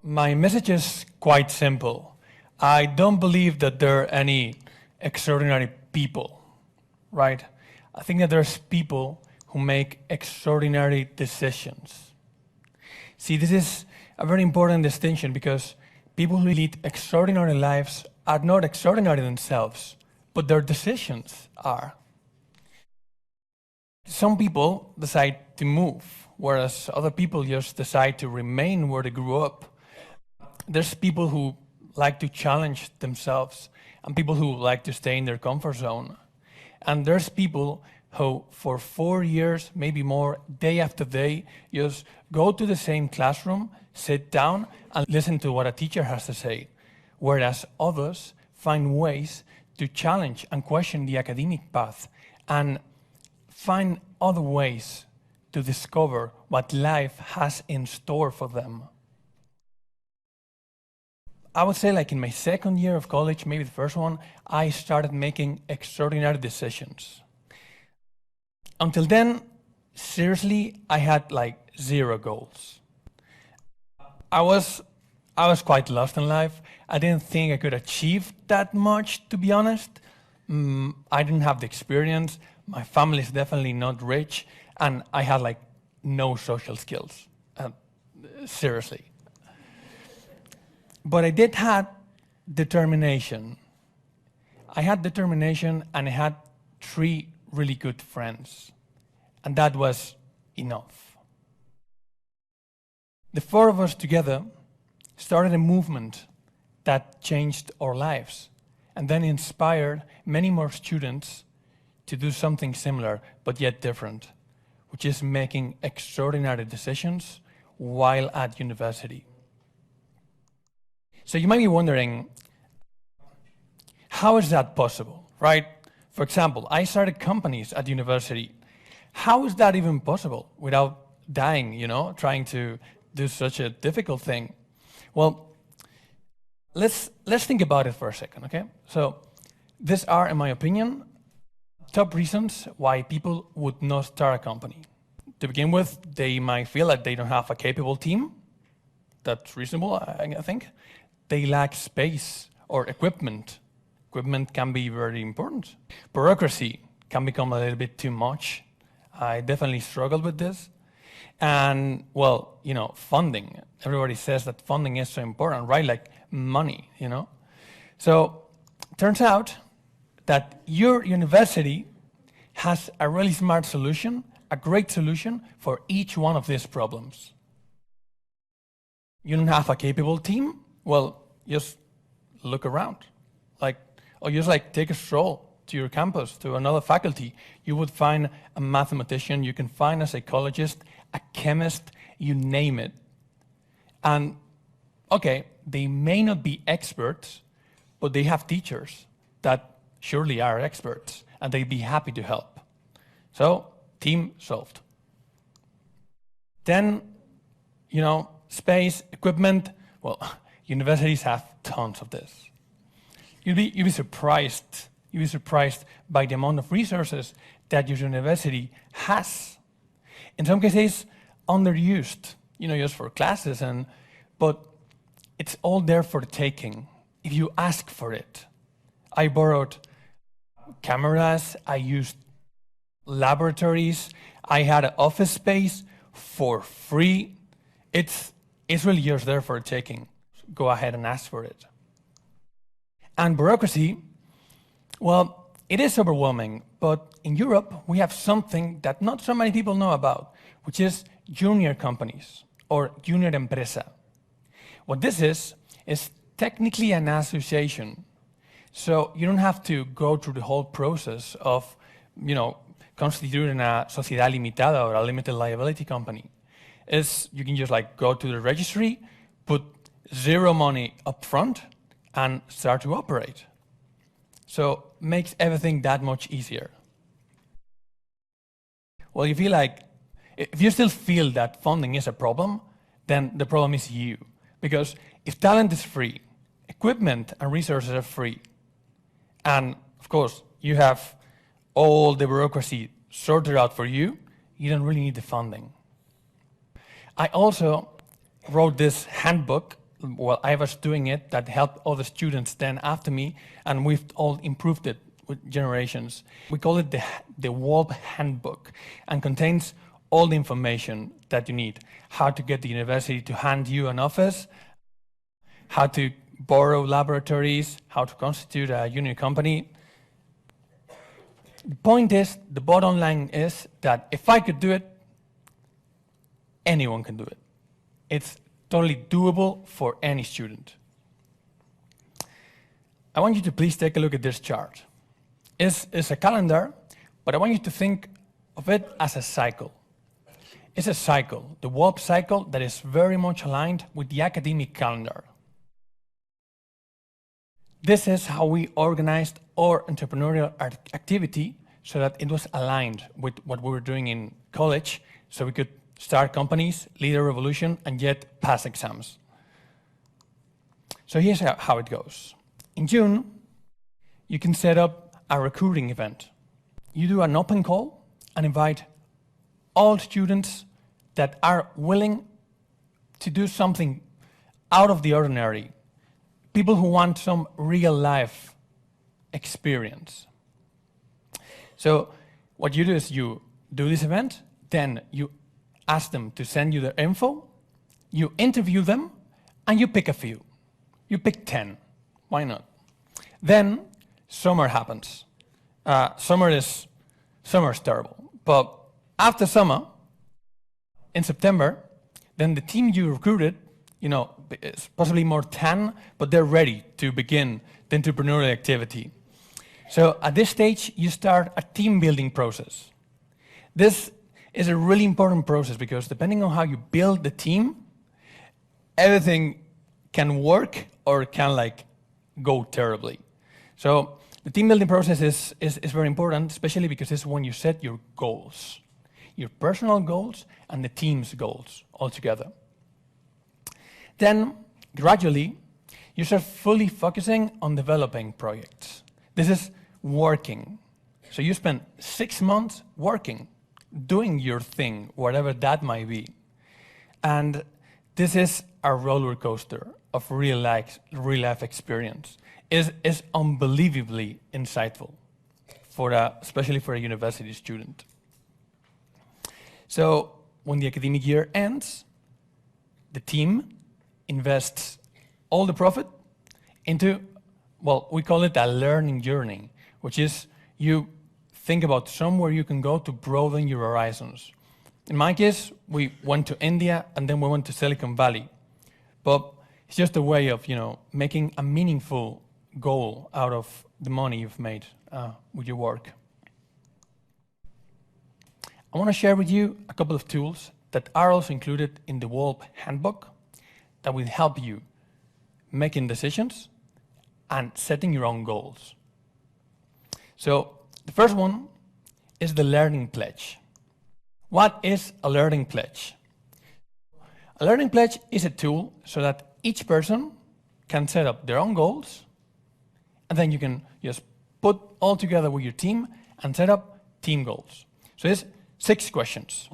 My message is quite simple. I don't believe that there are any extraordinary people, right? I think that there's people who make extraordinary decisions. See, this is a very important distinction because people who lead extraordinary lives are not extraordinary themselves, but their decisions are. Some people decide to move, whereas other people just decide to remain where they grew up. There's people who like to challenge themselves and people who like to stay in their comfort zone. And there's people who, for 4 years, maybe more, day after day, just go to the same classroom, sit down, and listen to what a teacher has to say. Whereas others find ways to challenge and question the academic path and find other ways to discover what life has in store for them. I would say, like in my second year of college, maybe the first one, I started making extraordinary decisions. Until then, seriously, I had like 0 goals. I was quite lost in life. I didn't think I could achieve that much, to be honest. I didn't have the experience. My family is definitely not rich, and I had like no social skills. Seriously. But I did have determination. I had determination, and I had 3 really good friends. And that was enough. The 4 of us together started a movement that changed our lives and then inspired many more students to do something similar, but yet different, which is making extraordinary decisions while at university. So you might be wondering, how is that possible, right? For example, I started companies at university. How is that even possible without dying, trying to do such a difficult thing? Well, let's think about it for a second, okay? So these are, in my opinion, top reasons why people would not start a company. To begin with, they might feel that they don't have a capable team. That's reasonable, I think. They lack space or equipment. Equipment can be very important. Bureaucracy can become a little bit too much. I definitely struggled with this. And, well, funding. Everybody says that funding is so important, right? Like money, So it turns out that your university has a really smart solution, a great solution for each one of these problems. You don't have a capable team? Well, just look around. Or just take a stroll to your campus, to another faculty. You would find a mathematician, you can find a psychologist, a chemist, you name it. And okay, they may not be experts, but they have teachers that surely are experts, and they'd be happy to help. So, team solved. Then, space, equipment, well, universities have tons of this. You'd be surprised. You'd be surprised by the amount of resources that your university has. In some cases, underused, just for classes, but it's all there for the taking if you ask for it. I borrowed cameras, I used laboratories, I had an office space for free. It's really just there for the taking. Go ahead and ask for it. And bureaucracy, well, it is overwhelming, but in Europe, we have something that not so many people know about, which is junior companies or junior empresa. What this is technically an association. So you don't have to go through the whole process of, constituting a sociedad limitada or a limited liability company. You can just go to the registry, put 0 money up front, and start to operate. So makes everything that much easier. Well, if you still feel that funding is a problem, then the problem is you. Because if talent is free, equipment and resources are free, and of course you have all the bureaucracy sorted out for you, you don't really need the funding. I also wrote this handbook well, I was doing it, that helped other students then after me, and we've all improved it with generations. We call it the WALP Handbook, and contains all the information that you need. How to get the university to hand you an office, how to borrow laboratories, how to constitute a union company. The point is, the bottom line is that if I could do it, anyone can do it. It's totally doable for any student. I want you to please take a look at this chart. It's a calendar, but I want you to think of it as a cycle. It's a cycle, the WALP cycle, that is very much aligned with the academic calendar. This is how we organized our entrepreneurial activity so that it was aligned with what we were doing in college, so we could start companies, lead a revolution, and yet pass exams. So here's how it goes. In June, you can set up a recruiting event. You do an open call and invite all students that are willing to do something out of the ordinary, people who want some real life experience. So what you do is you do this event, then you ask them to send you their info, you interview them, and you pick a few. You pick 10. Why not? Then summer happens. Summer's terrible. But after summer, in September, then the team you recruited, it's possibly more 10, but they're ready to begin the entrepreneurial activity. So at this stage, you start a team building process. This is a really important process because depending on how you build the team, everything can work or can go terribly. So the team building process is very important, especially because it's when you set your goals, your personal goals and the team's goals all together. Then gradually, you start fully focusing on developing projects. This is working. So you spend 6 months working, doing your thing, whatever that might be. And this is a roller coaster of real life experience. Is unbelievably insightful, especially for a university student. So when the academic year ends, the team invests all the profit into, well, we call it a learning journey, which is you think about somewhere you can go to broaden your horizons. In my case, we went to India and then we went to Silicon Valley. But it's just a way of, making a meaningful goal out of the money you've made with your work. I want to share with you a couple of tools that are also included in the WALP Handbook that will help you making decisions and setting your own goals. So the first one is the learning pledge. What is a learning pledge? A learning pledge is a tool so that each person can set up their own goals, and then you can just put all together with your team and set up team goals. So there's 6 questions.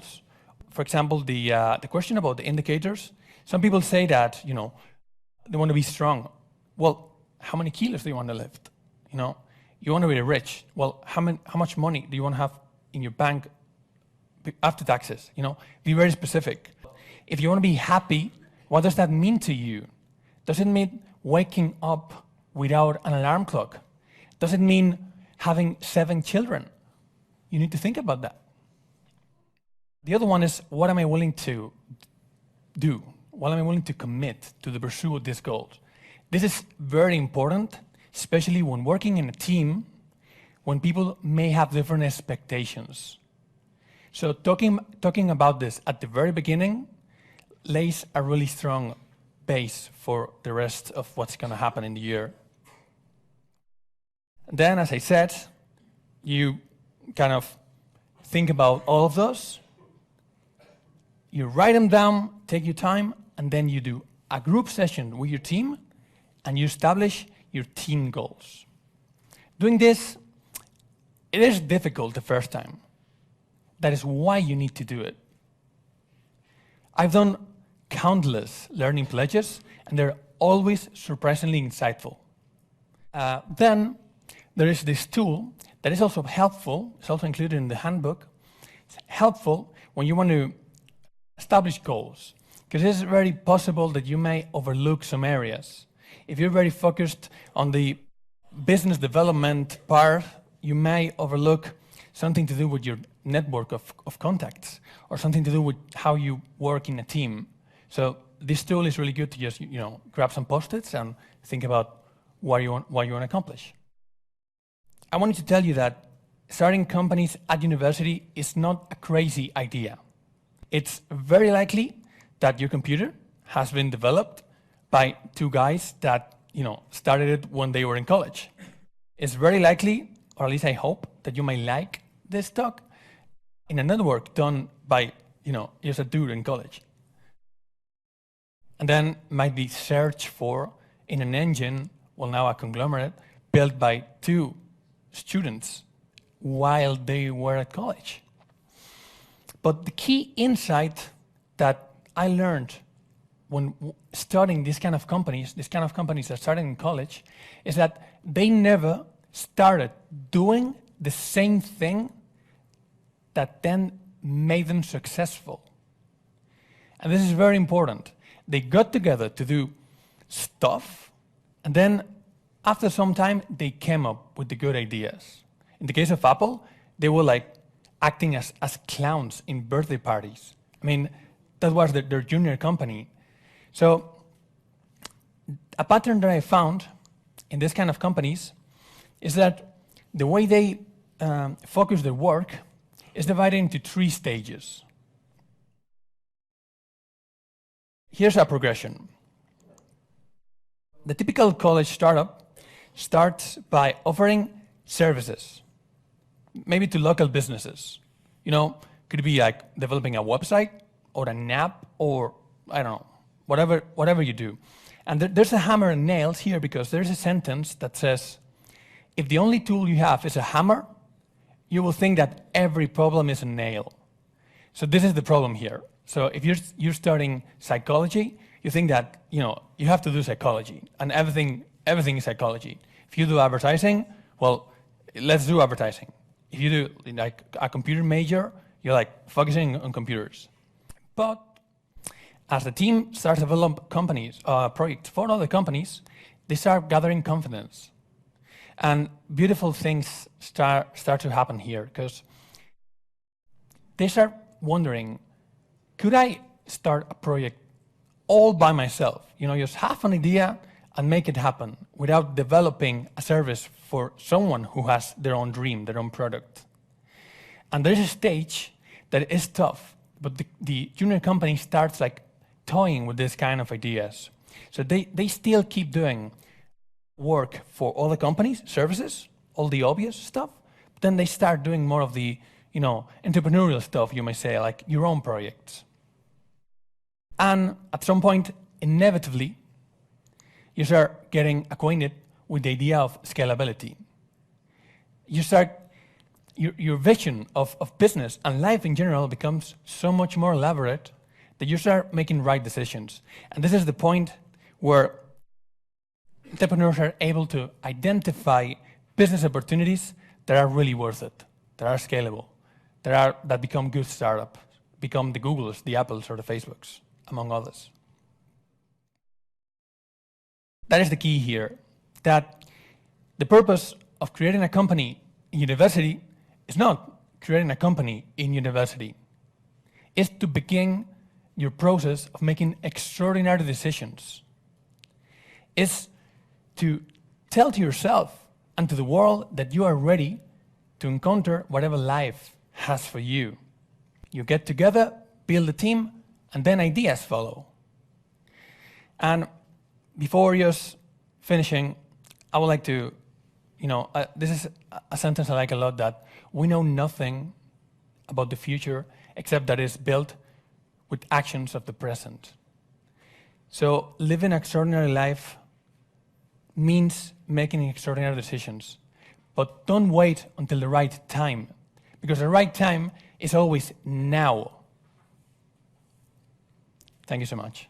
For example, the question about the indicators. Some people say that, they want to be strong. Well, how many kilos do you want to lift? You want to be rich. Well, how much money do you want to have in your bank after taxes? Be very specific. If you want to be happy, what does that mean to you? Does it mean waking up without an alarm clock? Does it mean having 7 children? You need to think about that. The other one is, what am I willing to do? What am I willing to commit to the pursuit of these goals? This is very important, especially when working in a team, when people may have different expectations. So talking about this at the very beginning lays a really strong base for the rest of what's going to happen in the year. Then, as I said, you kind of think about all of those, you write them down, take your time, and then you do a group session with your team, and you establish your team goals. Doing this, it is difficult the first time. That is why you need to do it. I've done countless learning pledges, and they're always surprisingly insightful. Then there is this tool that is also helpful. It's also included in the handbook. It's helpful when you want to establish goals, because it's very possible that you may overlook some areas. If you're very focused on the business development part, you may overlook something to do with your network of contacts, or something to do with how you work in a team. So this tool is really good to just grab some post-its and think about what you want to accomplish. I wanted to tell you that starting companies at university is not a crazy idea. It's very likely that your computer has been developed by two guys that started it when they were in college. It's very likely, or at least I hope, that you may like this talk in a network done by just a dude in college. And then might be searched for in an engine, well, now a conglomerate, built by two students while they were at college. But the key insight that I learned when starting these kind of companies that started in college, is that they never started doing the same thing that then made them successful. And this is very important. They got together to do stuff, and then after some time, they came up with the good ideas. In the case of Apple, they were like acting as clowns in birthday parties. I mean, that was their junior company. So a pattern that I found in this kind of companies is that the way they focus their work is divided into 3 stages. Here's a progression. The typical college startup starts by offering services, maybe to local businesses. Could be like developing a website or an app, or I don't know, whatever you do. And there's a hammer and nails here, because there's a sentence that says, if the only tool you have is a hammer, you will think that every problem is a nail. So this is the problem here. So if you're studying psychology, you think that you have to do psychology, and everything is psychology. If you do advertising, well, let's do advertising. If you do like a computer major, you're like focusing on computers. But as the team starts to develop projects for other companies, they start gathering confidence. And beautiful things start to happen here, because they start wondering, could I start a project all by myself? Just have an idea and make it happen without developing a service for someone who has their own dream, their own product. And there's a stage that is tough, but the junior company starts like toying with this kind of ideas. So they still keep doing work for all the companies, services, all the obvious stuff, but then they start doing more of the entrepreneurial stuff, you may say, like your own projects. And at some point, inevitably, you start getting acquainted with the idea of scalability. Your vision of business and life in general becomes so much more elaborate that you start making right decisions. And this is the point where entrepreneurs are able to identify business opportunities that are really worth it, that are scalable, that become good startups, become the Googles, the Apples, or the Facebooks, among others. That is the key here, that the purpose of creating a company in university is not creating a company in university. It's to begin your process of making extraordinary decisions. It's to tell to yourself and to the world that you are ready to encounter whatever life has for you. You get together, build a team, and then ideas follow. And before just finishing, I would like to, this is a sentence I like a lot, that we know nothing about the future except that it's built with actions of the present. So living an extraordinary life means making extraordinary decisions. But don't wait until the right time, because the right time is always now. Thank you so much.